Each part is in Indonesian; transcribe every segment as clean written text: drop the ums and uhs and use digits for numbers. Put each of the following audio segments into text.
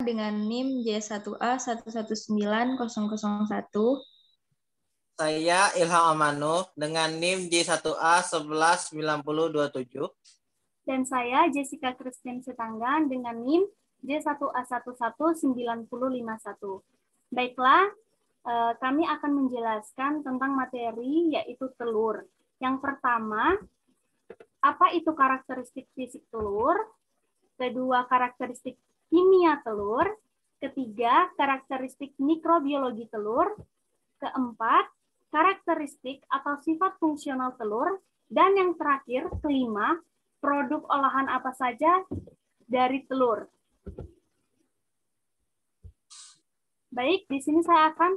dengan NIM J1A119001. Saya Ilham Amanuf dengan NIM J1A119027. Dan saya Jessica Christine Setanggan dengan NIM J1A119051. Baiklah, kami akan menjelaskan tentang materi yaitu telur. Yang pertama, apa itu karakteristik fisik telur? Kedua, karakteristik kimia telur. Ketiga, karakteristik mikrobiologi telur. Keempat, karakteristik atau sifat fungsional telur. Dan yang terakhir, kelima, produk olahan apa saja dari telur. Baik, di sini saya akan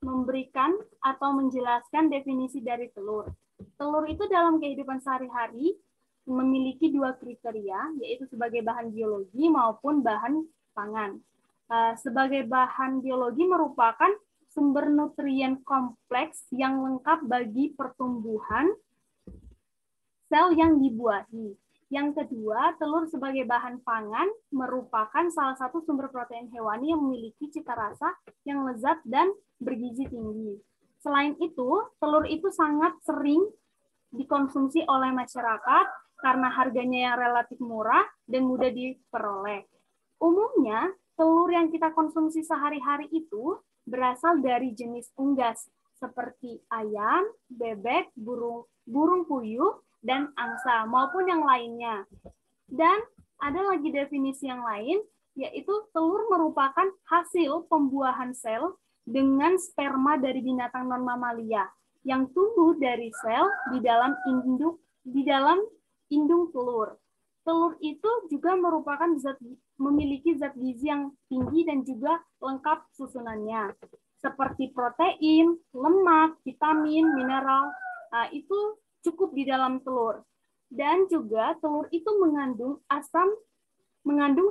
memberikan atau menjelaskan definisi dari telur. Telur itu dalam kehidupan sehari-hari memiliki dua kriteria, yaitu sebagai bahan biologi maupun bahan pangan. Sebagai bahan biologi merupakan sumber nutrien kompleks yang lengkap bagi pertumbuhan sel yang dibuahi. Yang kedua, telur sebagai bahan pangan merupakan salah satu sumber protein hewani yang memiliki cita rasa yang lezat dan bergizi tinggi. Selain itu, telur itu sangat sering dikonsumsi oleh masyarakat karena harganya yang relatif murah dan mudah diperoleh. Umumnya, telur yang kita konsumsi sehari-hari itu berasal dari jenis unggas seperti ayam, bebek, burung puyuh, dan angsa maupun yang lainnya. Dan ada lagi definisi yang lain, yaitu telur merupakan hasil pembuahan sel dengan sperma dari binatang non-mamalia yang tumbuh dari sel di dalam indung telur. Telur itu juga merupakan memiliki zat gizi yang tinggi dan juga lengkap susunannya, seperti protein, lemak, vitamin, mineral. Itu cukup di dalam telur. Dan juga telur itu mengandung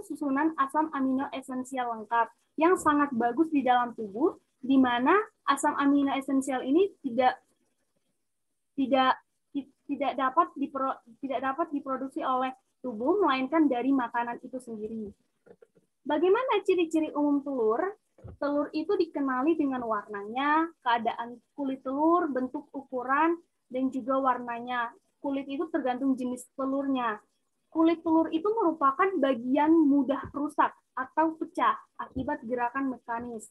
susunan asam amino esensial lengkap yang sangat bagus di dalam tubuh, di mana asam amino esensial ini tidak dapat diproduksi oleh tubuh, melainkan dari makanan itu sendiri. Bagaimana ciri-ciri umum telur? Telur itu dikenali dengan warnanya, keadaan kulit telur, bentuk ukuran, dan juga warnanya. Kulit itu tergantung jenis telurnya. Kulit telur itu merupakan bagian mudah rusak atau pecah akibat gerakan mekanis.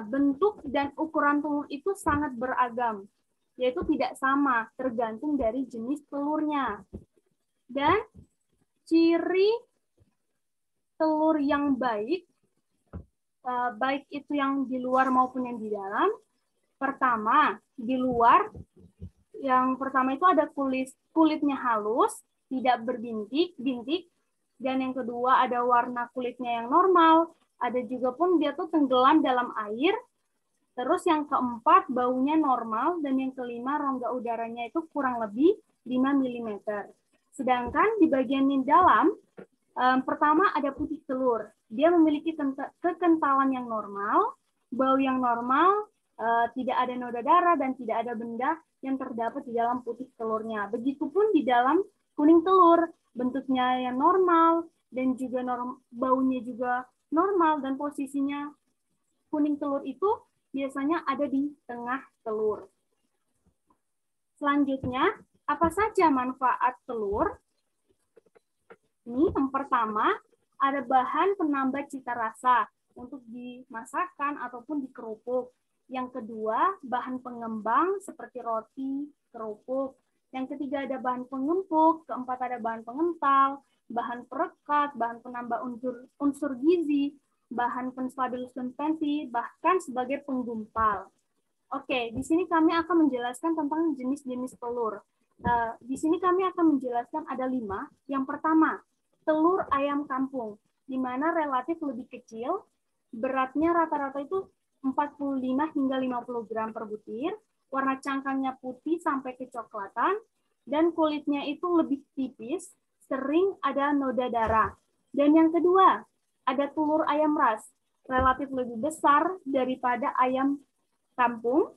Bentuk dan ukuran telur itu sangat beragam, yaitu tidak sama, tergantung dari jenis telurnya. Dan ciri telur yang baik itu yang di luar maupun yang di dalam. Pertama, di luar, yang pertama itu ada kulitnya halus, tidak berbintik-bintik, dan yang kedua ada warna kulitnya yang normal, ada juga pun dia tuh tenggelam dalam air. Terus yang keempat baunya normal, dan yang kelima rongga udaranya itu kurang lebih 5 mm. Sedangkan di bagian dalam, pertama ada putih telur. Dia memiliki kekentalan yang normal, bau yang normal, tidak ada noda darah dan tidak ada benda yang terdapat di dalam putih telurnya. Begitupun di dalam kuning telur, bentuknya yang normal dan juga baunya juga normal, dan posisinya kuning telur itu biasanya ada di tengah telur. Selanjutnya, apa saja manfaat telur? Ini yang pertama, ada bahan penambah cita rasa untuk dimasakkan ataupun dikerupuk. Yang kedua, bahan pengembang seperti roti, kerupuk. Yang ketiga ada bahan pengempuk, keempat ada bahan pengental, bahan perekat, bahan penambah unsur gizi, bahan penstabil suspensi, bahkan sebagai penggumpal. Oke, di sini kami akan menjelaskan tentang jenis-jenis telur. Di sini kami akan menjelaskan ada 5. Yang pertama, telur ayam kampung, di mana relatif lebih kecil, beratnya rata-rata itu 45 hingga 50 gram per butir, warna cangkangnya putih sampai kecoklatan, dan kulitnya itu lebih tipis, sering ada noda darah. Dan yang kedua, ada telur ayam ras, relatif lebih besar daripada ayam kampung,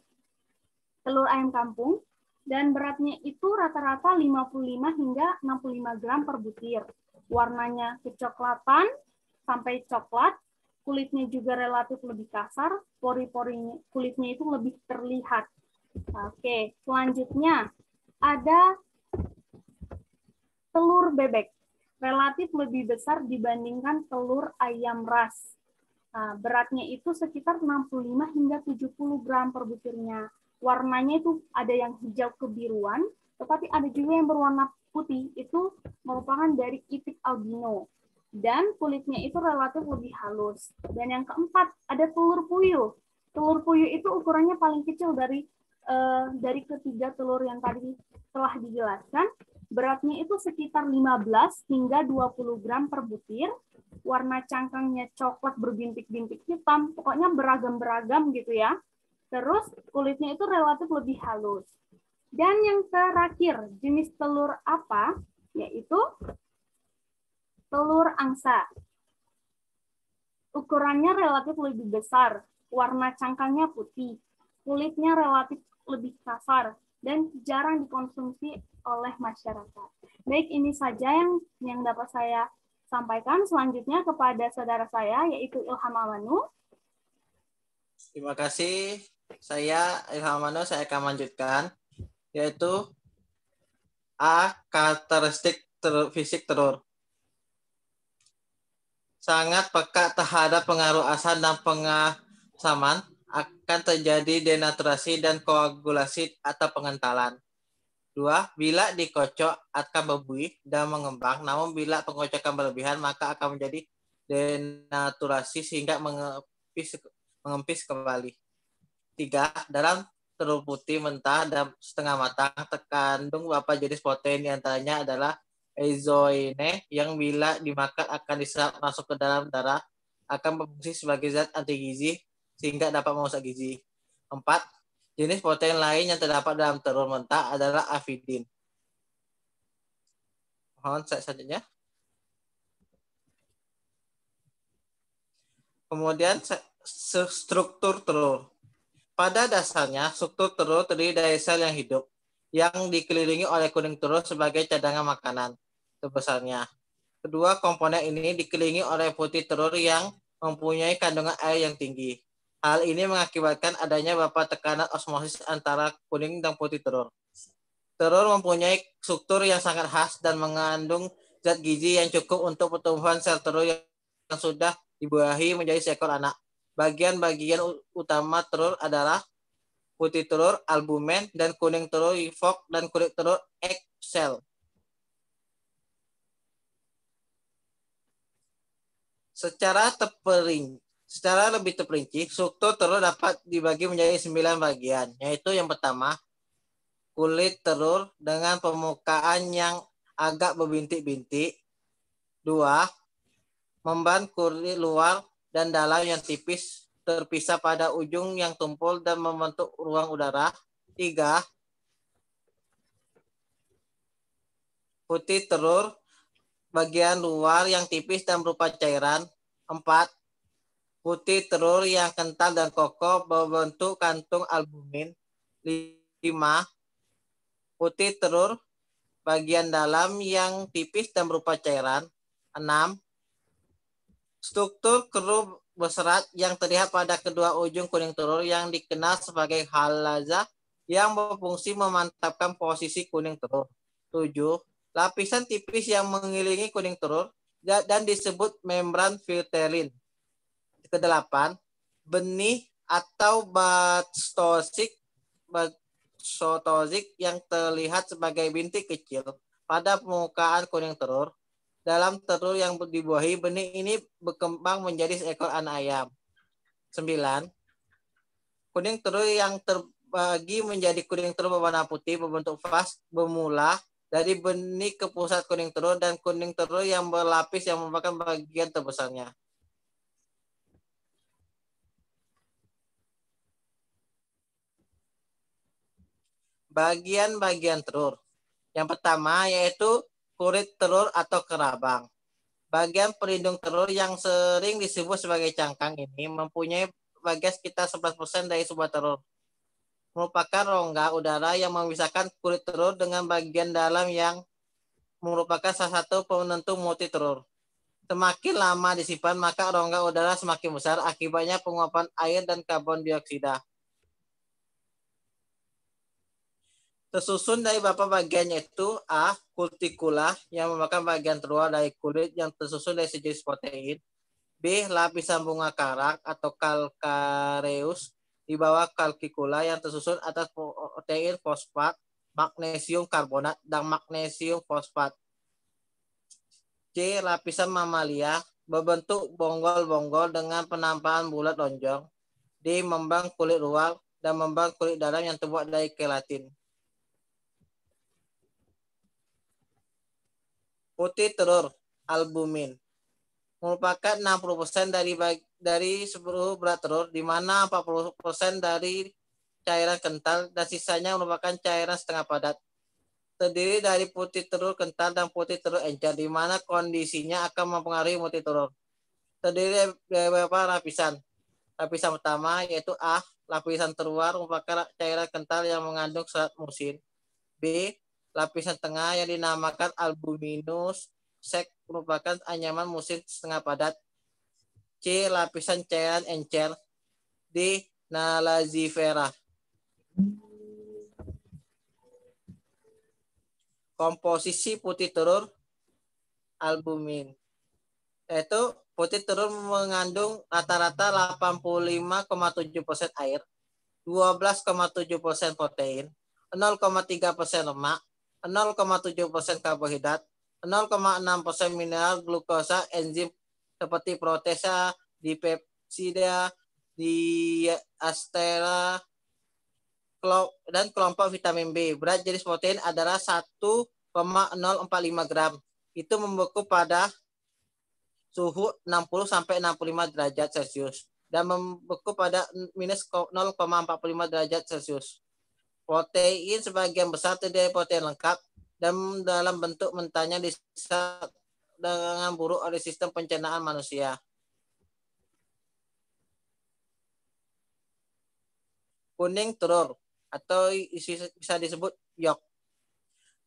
telur ayam kampung, dan beratnya itu rata-rata 55 hingga 65 gram per butir. Warnanya kecoklatan, sampai coklat, kulitnya juga relatif lebih kasar, pori-porinya kulitnya itu lebih terlihat. Oke, selanjutnya ada telur bebek. Relatif lebih besar dibandingkan telur ayam ras. Beratnya itu sekitar 65 hingga 70 gram per butirnya. Warnanya itu ada yang hijau kebiruan, tetapi ada juga yang berwarna putih, itu merupakan dari itik albino. Dan kulitnya itu relatif lebih halus. Dan yang keempat, ada telur puyuh. Telur puyuh itu ukurannya paling kecil dari ketiga telur yang tadi telah dijelaskan. Beratnya itu sekitar 15 hingga 20 gram per butir. Warna cangkangnya coklat berbintik-bintik hitam. Pokoknya beragam-beragam gitu ya. Terus kulitnya itu relatif lebih halus. Dan yang terakhir, jenis telur apa? Yaitu telur angsa. Ukurannya relatif lebih besar. Warna cangkangnya putih. Kulitnya relatif lebih kasar dan jarang dikonsumsi oleh masyarakat. Baik, ini saja yang dapat saya sampaikan. Selanjutnya kepada saudara saya, yaitu Ilham Amanu. Terima kasih. Saya Ilham Amanu, saya akan melanjutkan, yaitu A. Karakteristik fisik telur. Sangat peka terhadap pengaruh asam dan pengasaman, akan terjadi denaturasi dan koagulasi atau pengentalan. 2. Bila dikocok akan berbuih dan mengembang, namun bila pengocokan berlebihan maka akan menjadi denaturasi sehingga mengempis kembali. 3. Dalam telur putih mentah dan setengah matang terkandung beberapa jenis protein, diantaranya adalah isoine yang bila dimakan akan diserap masuk ke dalam darah, akan berfungsi sebagai zat anti gizi sehingga dapat merusak gizi. 4. Jenis protein lain yang terdapat dalam telur mentah adalah avidin. Mohon selanjutnya. Kemudian struktur telur. Pada dasarnya, struktur telur terdiri dari sel yang hidup, yang dikelilingi oleh kuning telur sebagai cadangan makanan terbesarnya. Kedua komponen ini dikelilingi oleh putih telur yang mempunyai kandungan air yang tinggi. Hal ini mengakibatkan adanya beberapa tekanan osmosis antara kuning dan putih telur. Telur mempunyai struktur yang sangat khas dan mengandung zat gizi yang cukup untuk pertumbuhan sel telur yang sudah dibuahi menjadi seekor anak. Bagian-bagian utama telur adalah putih telur, albumen, dan kuning telur, yolk, dan kulit telur, egg cell. Secara lebih terperinci, struktur telur dapat dibagi menjadi 9 bagian, yaitu yang pertama, kulit telur dengan permukaan yang agak berbintik-bintik. 2. Memban kulit luar dan dalam yang tipis terpisah pada ujung yang tumpul dan membentuk ruang udara. 3. Putih telur bagian luar yang tipis dan berupa cairan. 4. Putih telur yang kental dan kokoh berbentuk kantung albumin. 5. Putih telur bagian dalam yang tipis dan berupa cairan. 6. Struktur keruh berserat yang terlihat pada kedua ujung kuning telur yang dikenal sebagai halaza yang berfungsi memantapkan posisi kuning telur. 7. Lapisan tipis yang mengelilingi kuning telur dan disebut membran filterin. Ke-8. Benih atau batstozik yang terlihat sebagai bintik kecil pada permukaan kuning telur. Dalam telur yang dibuahi, benih ini berkembang menjadi seekor anak ayam. 9. Kuning telur yang terbagi menjadi kuning telur berwarna putih berbentuk vas bermula dari benih ke pusat kuning telur dan kuning telur yang berlapis yang merupakan bagian terbesarnya. Bagian-bagian telur. Yang pertama yaitu kulit telur atau kerabang. Bagian pelindung telur yang sering disebut sebagai cangkang ini mempunyai bagian sekitar 11% dari sebuah telur. Merupakan rongga udara yang memisahkan kulit telur dengan bagian dalam yang merupakan salah satu penentu muti telur. Semakin lama disimpan, maka rongga udara semakin besar, akibatnya penguapan air dan karbon dioksida. Tersusun dari beberapa bagiannya itu A. Kutikula yang merupakan bagian terluar dari kulit yang tersusun dari sejenis protein. B. Lapisan bunga karak atau calcareous di bawah calcicula yang tersusun atas protein fosfat, magnesium karbonat, dan magnesium fosfat. C. Lapisan mamalia berbentuk bonggol-bonggol dengan penampakan bulat lonjong. D. Membran kulit luar dan membran kulit dalam yang terbuat dari keratin. Putih telur, albumin, merupakan 60% dari seluruh berat telur, di mana 40% dari cairan kental dan sisanya merupakan cairan setengah padat. Terdiri dari putih telur kental dan putih telur encer, di mana kondisinya akan mempengaruhi putih telur. Terdiri dari beberapa lapisan. Lapisan pertama yaitu A, lapisan terluar merupakan cairan kental yang mengandung serat musin. B, lapisan tengah yang dinamakan albuminous sac merupakan anyaman musin setengah padat. C, lapisan cairan encer. D, nalazifera. Komposisi putih telur albumin, yaitu putih telur mengandung rata-rata 85,7% air, 12,7% protein, 0,3% lemak, 0,7% karbohidrat, 0,6% mineral, glukosa, enzim seperti protesa, dipepsida, diastera, dan kelompok vitamin B. Berat jenis protein adalah 1,045 gram. Itu membeku pada suhu 60-65 derajat Celcius dan membeku pada minus 0,45 derajat Celcius. Protein sebagian besar terdiri dari protein lengkap dan dalam bentuk mentahnya diserap dengan buruk oleh sistem pencernaan manusia. Kuning telur atau bisa disebut yolk.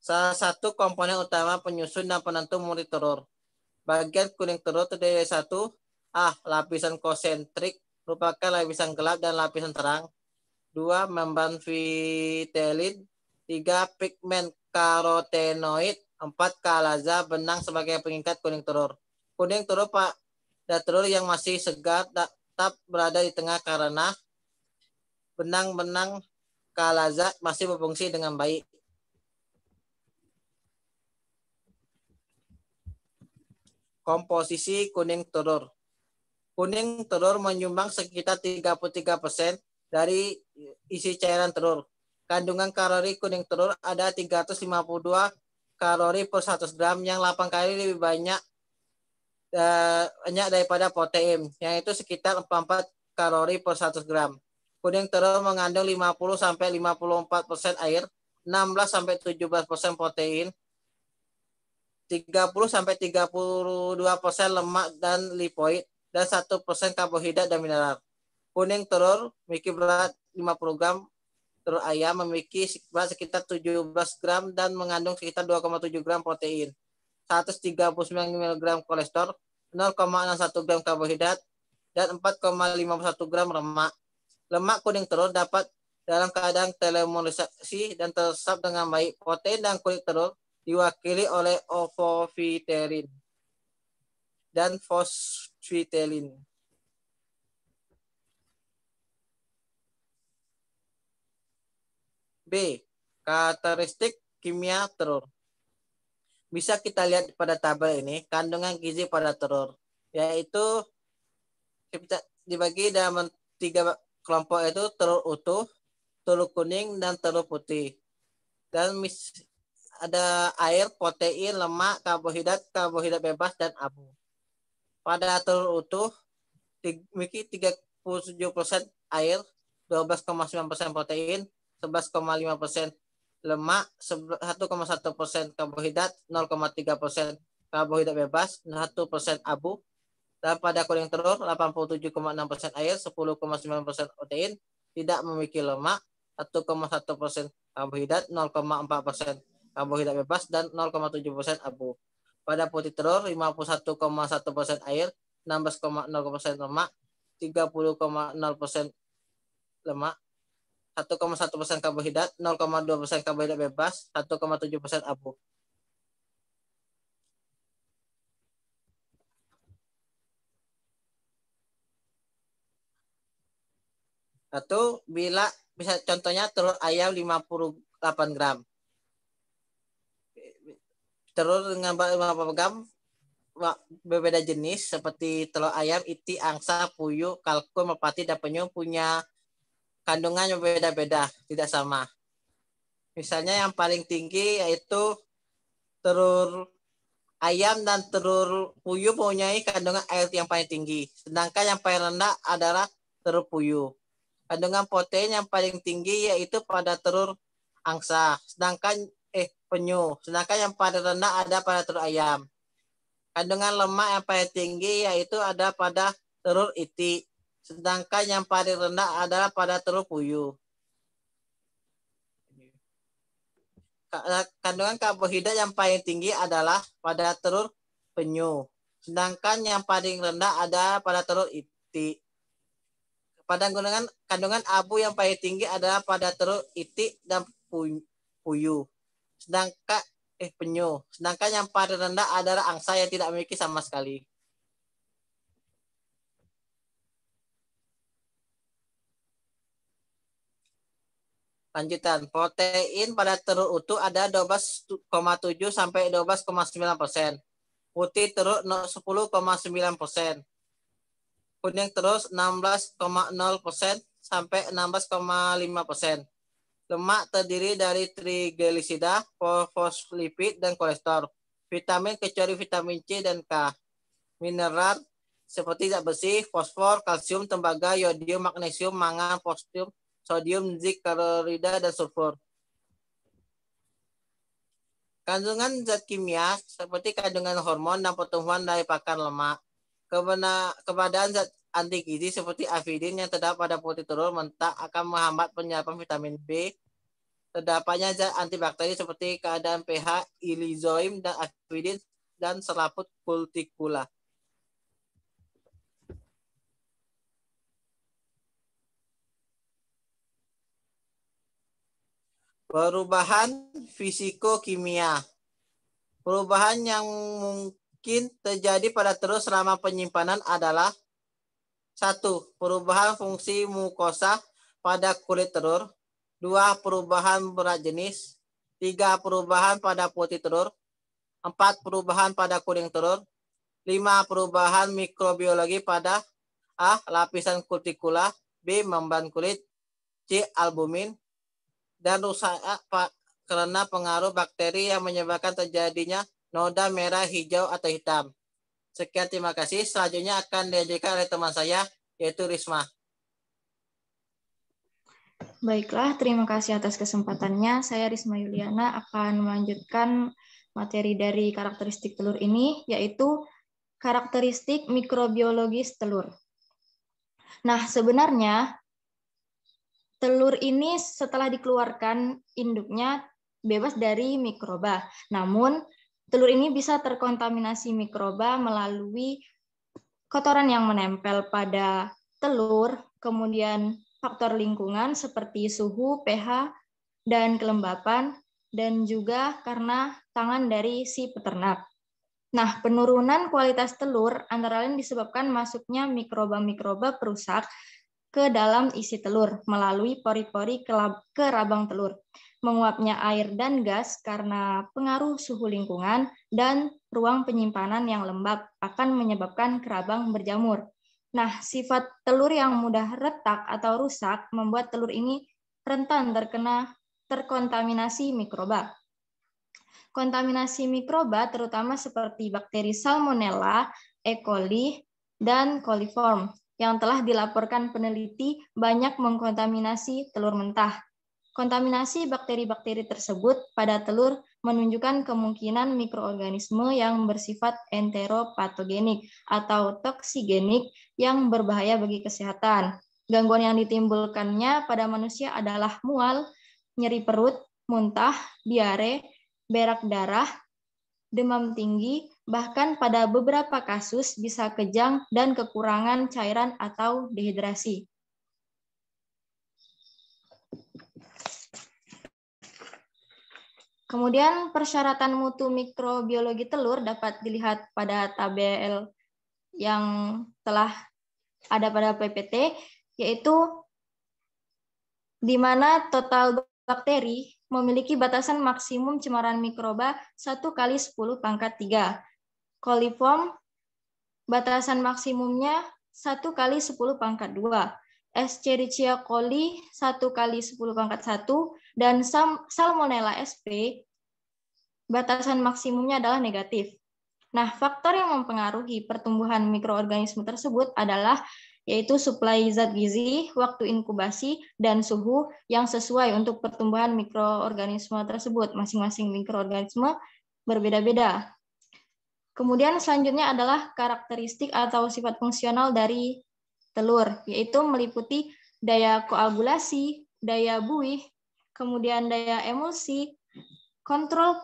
Salah satu komponen utama penyusun dan penentu murid telur. Bagian kuning telur terdiri dari 1. A. Lapisan konsentrik merupakan lapisan gelap dan lapisan terang. 2. Membran vitelin. 3. Pigmen karotenoid. 4. Kalaza, benang sebagai pengikat kuning telur. Kuning telur pada telur yang masih segar tetap berada di tengah karena benang-benang kalaza masih berfungsi dengan baik. Komposisi kuning telur. Kuning telur menyumbang sekitar 33% dari isi cairan telur. Kandungan kalori kuning telur ada 352 kalori per 100 gram yang 8 kali lebih banyak daripada protein, yaitu sekitar 44 kalori per 100 gram. Kuning telur mengandung 50-54% air, 16-17% protein, 30-32% lemak dan lipoid, dan 1% karbohidrat dan mineral. Kuning telur memiliki berat 50 gram, telur ayam memiliki berat sekitar 17 gram dan mengandung sekitar 2,7 gram protein, 139 mg kolesterol, 0,61 gram karbohidrat, dan 4,51 gram lemak. Lemak kuning telur dapat dalam keadaan termolisasi dan teresap dengan baik. Protein dan kulit telur diwakili oleh ovovitelin dan fosfitelin. B. Karakteristik kimia telur. Bisa kita lihat pada tabel ini kandungan gizi pada telur, yaitu dibagi dalam 3 kelompok, itu telur utuh, telur kuning, dan telur putih. Dan ada air, protein, lemak, karbohidrat bebas, dan abu. Pada telur utuh memiliki 37% air, 12,9% protein, 11,5% lemak, 1,1% karbohidrat, 0,3% karbohidrat bebas, 1% abu. Dan pada kuning telur 87,6% air, 10,9% protein, tidak memiliki lemak, 1,1% karbohidrat, 0,4% karbohidrat bebas, dan 0,7% abu. Pada putih telur 51,1% air, 16,0% lemak, 30,0% lemak, 1,1% karbohidrat, 0,2% karbohidrat bebas, 1,7% abu. Satu, bila bisa contohnya telur ayam 58 gram. Telur dengan 58 gram berbeda jenis seperti telur ayam, iti, angsa, puyuh, kalkun, merpati, dan penyu punya kandungan yang berbeda-beda, tidak sama. Misalnya yang paling tinggi yaitu telur ayam dan telur puyuh mempunyai kandungan air yang paling tinggi. Sedangkan yang paling rendah adalah telur puyuh. Kandungan protein yang paling tinggi yaitu pada telur angsa, sedangkan penyu. Sedangkan yang paling rendah ada pada telur ayam. Kandungan lemak yang paling tinggi yaitu ada pada telur iti, sedangkan yang paling rendah adalah pada telur puyuh. Kandungan karbohidrat yang paling tinggi adalah pada telur penyu, sedangkan yang paling rendah ada pada telur iti. Pada kandungan abu yang paling tinggi adalah pada telur itik dan puyuh. Sedangkan penyu. Sedangkan yang paling rendah adalah angsa yang tidak memiliki sama sekali. Lanjutan, protein pada telur utuh ada 12,7 sampai 12,9%. Putih telur 10,9%. Kuning terus 16,0% sampai 16,5%. Lemak terdiri dari trigliserida, fosfolipid, dan kolesterol. Vitamin kecuali vitamin C dan K. Mineral seperti zat besi, fosfor, kalsium, tembaga, yodium, magnesium, mangan, fosfor, sodium, zinc, klorida, dan sulfur. Kandungan zat kimia seperti kandungan hormon dan pertumbuhan dari pakan lemak. Keberadaan zat anti gizi seperti avidin yang terdapat pada putih telur mentah akan menghambat penyerapan vitamin B. Terdapatnya zat antibakteri seperti keadaan pH, ilizoim, dan avidin dan selaput kultikula. Perubahan fisiko-kimia. Perubahan yang mungkin terjadi pada telur selama penyimpanan adalah 1. Perubahan fungsi mukosa pada kulit telur. 2. Perubahan berat jenis. 3. Perubahan pada putih telur. 4. Perubahan pada kuning telur. 5. Perubahan mikrobiologi pada A. Lapisan kutikula. B. Membran kulit. C. Albumin. Dan rusak karena pengaruh bakteri yang menyebabkan terjadinya noda merah, hijau, atau hitam. Sekian, terima kasih. Selanjutnya akan diajarkan oleh teman saya, yaitu Risma. Baiklah, terima kasih atas kesempatannya. Saya Risma Yuliana akan melanjutkan materi dari karakteristik telur ini, yaitu karakteristik mikrobiologis telur. Nah, sebenarnya telur ini setelah dikeluarkan induknya bebas dari mikroba. Namun, telur ini bisa terkontaminasi mikroba melalui kotoran yang menempel pada telur, kemudian faktor lingkungan seperti suhu, pH, dan kelembapan, dan juga karena tangan dari si peternak. Nah, penurunan kualitas telur antara lain disebabkan masuknya mikroba-mikroba perusak ke dalam isi telur melalui pori-pori ke rabang telur, menguapnya air dan gas karena pengaruh suhu lingkungan, dan ruang penyimpanan yang lembab akan menyebabkan kerabang berjamur. Nah, sifat telur yang mudah retak atau rusak membuat telur ini rentan terkontaminasi mikroba. Kontaminasi mikroba terutama seperti bakteri Salmonella, E. coli, dan coliform yang telah dilaporkan peneliti banyak mengkontaminasi telur mentah. Kontaminasi bakteri-bakteri tersebut pada telur menunjukkan kemungkinan mikroorganisme yang bersifat enteropatogenik atau toksigenik yang berbahaya bagi kesehatan. Gangguan yang ditimbulkannya pada manusia adalah mual, nyeri perut, muntah, diare, berak darah, demam tinggi, Bahkan pada beberapa kasus bisa kejang dan kekurangan cairan atau dehidrasi. Kemudian persyaratan mutu mikrobiologi telur dapat dilihat pada tabel yang telah ada pada PPT, yaitu di mana total bakteri memiliki batasan maksimum cemaran mikroba 1 kali 10 pangkat 3. Coliform batasan maksimumnya 1 kali 10 pangkat 2. Escherichia coli 1 kali 10 pangkat 1, dan Salmonella sp batasan maksimumnya adalah negatif. Nah, faktor yang mempengaruhi pertumbuhan mikroorganisme tersebut adalah yaitu suplai zat gizi, waktu inkubasi, dan suhu yang sesuai untuk pertumbuhan mikroorganisme tersebut. Masing-masing mikroorganisme berbeda-beda. Kemudian selanjutnya adalah karakteristik atau sifat fungsional dari telur, yaitu meliputi daya koagulasi, daya buih, kemudian daya emulsi, kontrol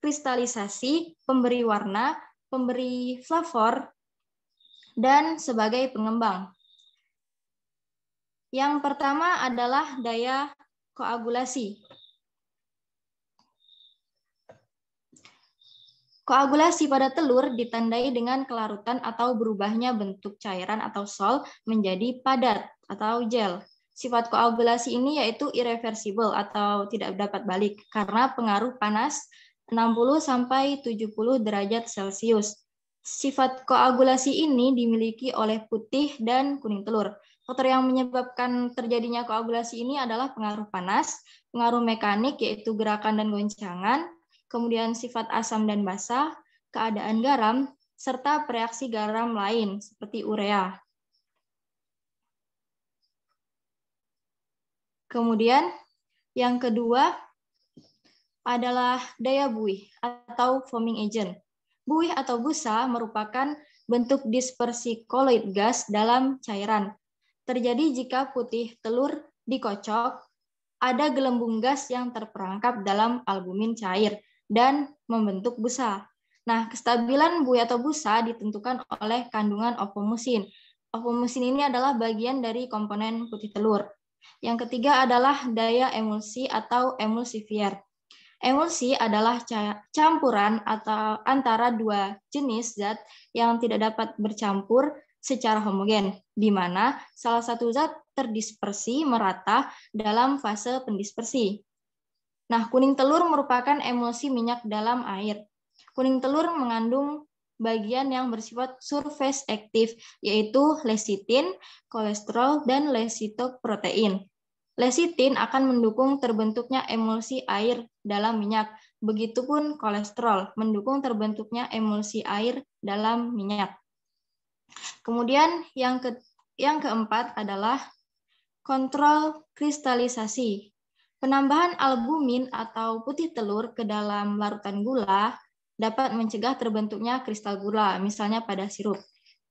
kristalisasi, pemberi warna, pemberi flavor, dan sebagai pengembang. Yang pertama adalah daya koagulasi. Koagulasi pada telur ditandai dengan kelarutan atau berubahnya bentuk cairan atau sol menjadi padat atau gel. Sifat koagulasi ini yaitu irreversible atau tidak dapat balik karena pengaruh panas 60-70 derajat Celcius. Sifat koagulasi ini dimiliki oleh putih dan kuning telur. Faktor yang menyebabkan terjadinya koagulasi ini adalah pengaruh panas, pengaruh mekanik yaitu gerakan dan goncangan, kemudian sifat asam dan basa, keadaan garam, serta reaksi garam lain seperti urea. Kemudian yang kedua adalah daya buih atau foaming agent. Buih atau busa merupakan bentuk dispersi koloid gas dalam cairan. Terjadi jika putih telur dikocok, ada gelembung gas yang terperangkap dalam albumin cair dan membentuk busa. Nah, kestabilan buih atau busa ditentukan oleh kandungan ovomusin. Ovomusin ini adalah bagian dari komponen putih telur. Yang ketiga adalah daya emulsi atau emulsifier. Emulsi adalah campuran atau antara dua jenis zat yang tidak dapat bercampur secara homogen, di mana salah satu zat terdispersi merata dalam fase pendispersi. Nah, kuning telur merupakan emulsi minyak dalam air. Kuning telur mengandung bagian yang bersifat surface aktif, yaitu lecitin, kolesterol, dan lesitoprotein. Lecitin akan mendukung terbentuknya emulsi air dalam minyak. Begitupun kolesterol mendukung terbentuknya emulsi air dalam minyak. Kemudian yang keempat adalah kontrol kristalisasi. Penambahan albumin atau putih telur ke dalam larutan gula dapat mencegah terbentuknya kristal gula, misalnya pada sirup.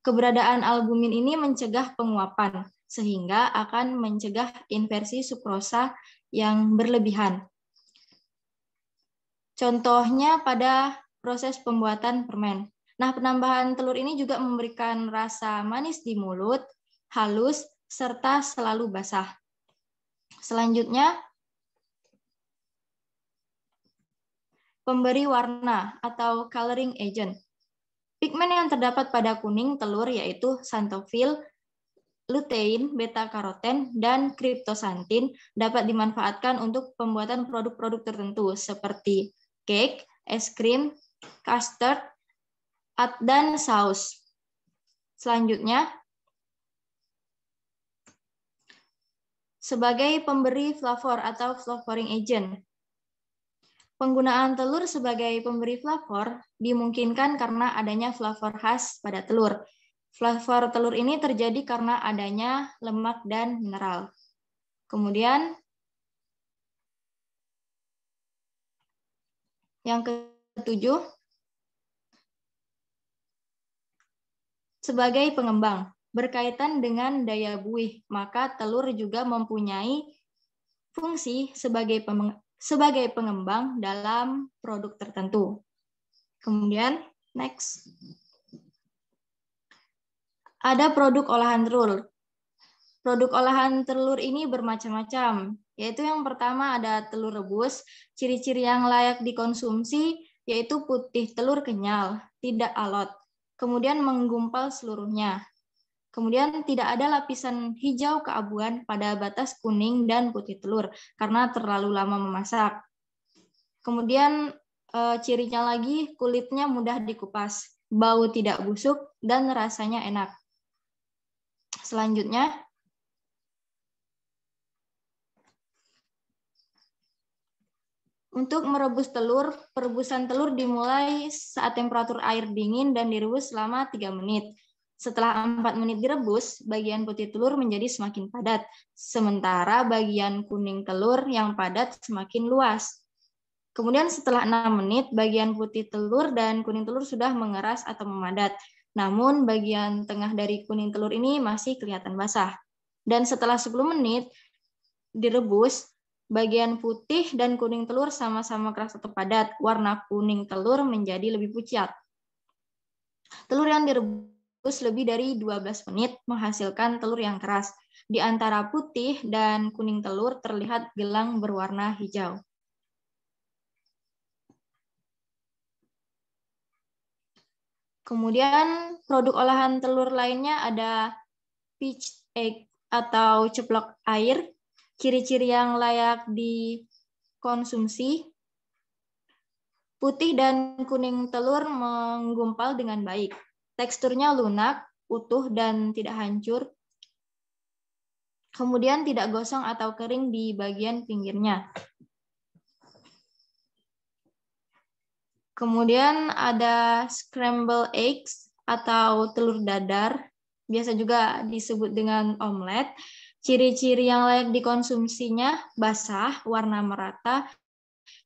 Keberadaan albumin ini mencegah penguapan, sehingga akan mencegah inversi sukrosa yang berlebihan. Contohnya pada proses pembuatan permen. Nah, penambahan telur ini juga memberikan rasa manis di mulut, halus, serta selalu basah. Selanjutnya, pemberi warna atau coloring agent. Pigmen yang terdapat pada kuning telur yaitu xanthofil, lutein, beta-karoten, dan kriptosantin dapat dimanfaatkan untuk pembuatan produk-produk tertentu seperti cake, es krim, custard, dan saus. Selanjutnya, sebagai pemberi flavor atau flavoring agent. Penggunaan telur sebagai pemberi flavor dimungkinkan karena adanya flavor khas pada telur. Flavor telur ini terjadi karena adanya lemak dan mineral. Kemudian, yang ketujuh, sebagai pengembang. Berkaitan dengan daya buih, maka telur juga mempunyai fungsi sebagai pengembang dalam produk tertentu. Kemudian Next. Ada produk olahan telur. Produk olahan telur ini bermacam-macam, yaitu yang pertama ada telur rebus. Ciri-ciri yang layak dikonsumsi yaitu putih telur kenyal, tidak alot, kemudian menggumpal seluruhnya. Kemudian tidak ada lapisan hijau keabuan pada batas kuning dan putih telur karena terlalu lama memasak. Kemudian cirinya lagi kulitnya mudah dikupas, bau tidak busuk, dan rasanya enak. Selanjutnya, untuk merebus telur, perebusan telur dimulai saat temperatur air dingin dan direbus selama 3 menit. Setelah 4 menit direbus, bagian putih telur menjadi semakin padat, sementara bagian kuning telur yang padat semakin luas. Kemudian setelah 6 menit, bagian putih telur dan kuning telur sudah mengeras atau memadat. Namun bagian tengah dari kuning telur ini masih kelihatan basah. Dan setelah 10 menit direbus, bagian putih dan kuning telur sama-sama keras atau padat. Warna kuning telur menjadi lebih pucat. Telur yang direbus lebih dari 12 menit menghasilkan telur yang keras. Di antara putih dan kuning telur terlihat gelang berwarna hijau. Kemudian produk olahan telur lainnya ada poached egg atau ceplok air. Ciri-ciri yang layak dikonsumsi, putih dan kuning telur menggumpal dengan baik. Teksturnya lunak, utuh, dan tidak hancur. Kemudian tidak gosong atau kering di bagian pinggirnya. Kemudian ada scrambled eggs atau telur dadar, biasa juga disebut dengan omelet. Ciri-ciri yang layak dikonsumsinya basah, warna merata,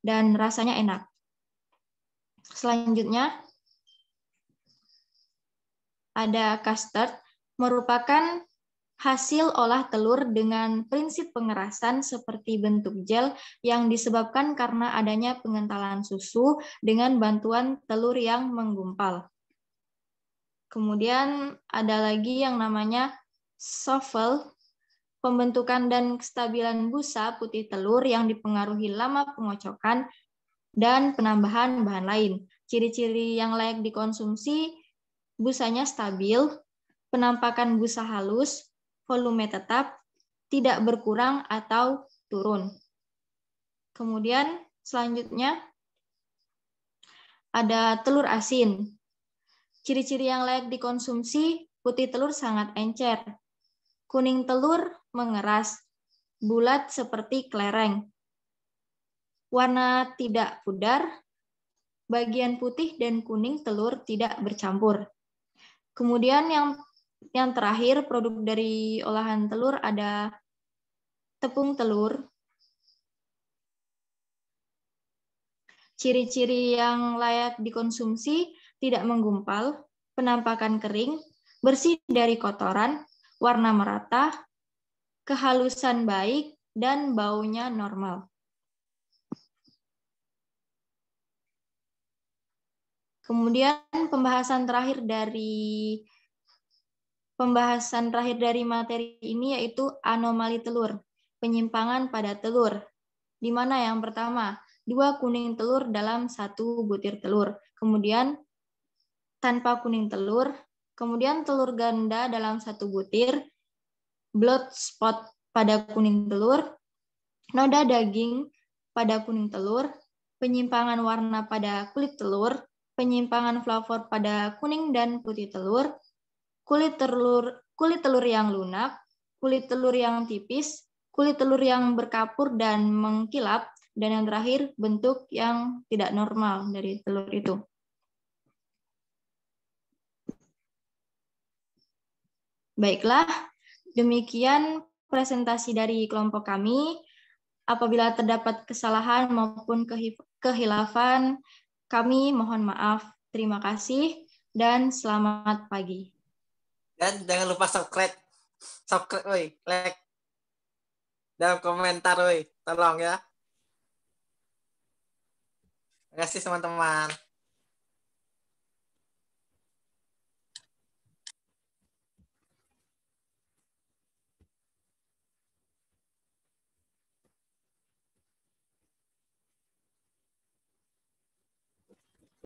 dan rasanya enak. Selanjutnya ada custard, merupakan hasil olah telur dengan prinsip pengerasan seperti bentuk gel yang disebabkan karena adanya pengentalan susu dengan bantuan telur yang menggumpal. Kemudian ada lagi yang namanya souffle, pembentukan dan kestabilan busa putih telur yang dipengaruhi lama pengocokan dan penambahan bahan lain. Ciri-ciri yang layak dikonsumsi, busanya stabil, penampakan busa halus, volume tetap, tidak berkurang atau turun. Kemudian selanjutnya ada telur asin. Ciri-ciri yang layak dikonsumsi, putih telur sangat encer, kuning telur mengeras, bulat seperti kelereng, warna tidak pudar, bagian putih dan kuning telur tidak bercampur. Kemudian yang terakhir, produk dari olahan telur ada tepung telur. Ciri-ciri yang layak dikonsumsi, tidak menggumpal, penampakan kering, bersih dari kotoran, warna merata, kehalusan baik, dan baunya normal. Kemudian pembahasan terakhir dari materi ini yaitu anomali telur, penyimpangan pada telur. Di mana yang pertama, 2 kuning telur dalam 1 butir telur. Kemudian tanpa kuning telur, kemudian telur ganda dalam 1 butir, blood spot pada kuning telur, noda daging pada kuning telur, penyimpangan warna pada kulit telur, penyimpangan flavor pada kuning dan putih telur, kulit telur yang lunak, kulit telur yang tipis, kulit telur yang berkapur dan mengkilap, dan yang terakhir bentuk yang tidak normal dari telur itu. Baiklah, demikian presentasi dari kelompok kami. Apabila terdapat kesalahan maupun kehilafan, kami mohon maaf. Terima kasih dan selamat pagi. Dan jangan lupa subscribe, woi, like, dan komentar, woi, tolong ya. Terima kasih teman-teman.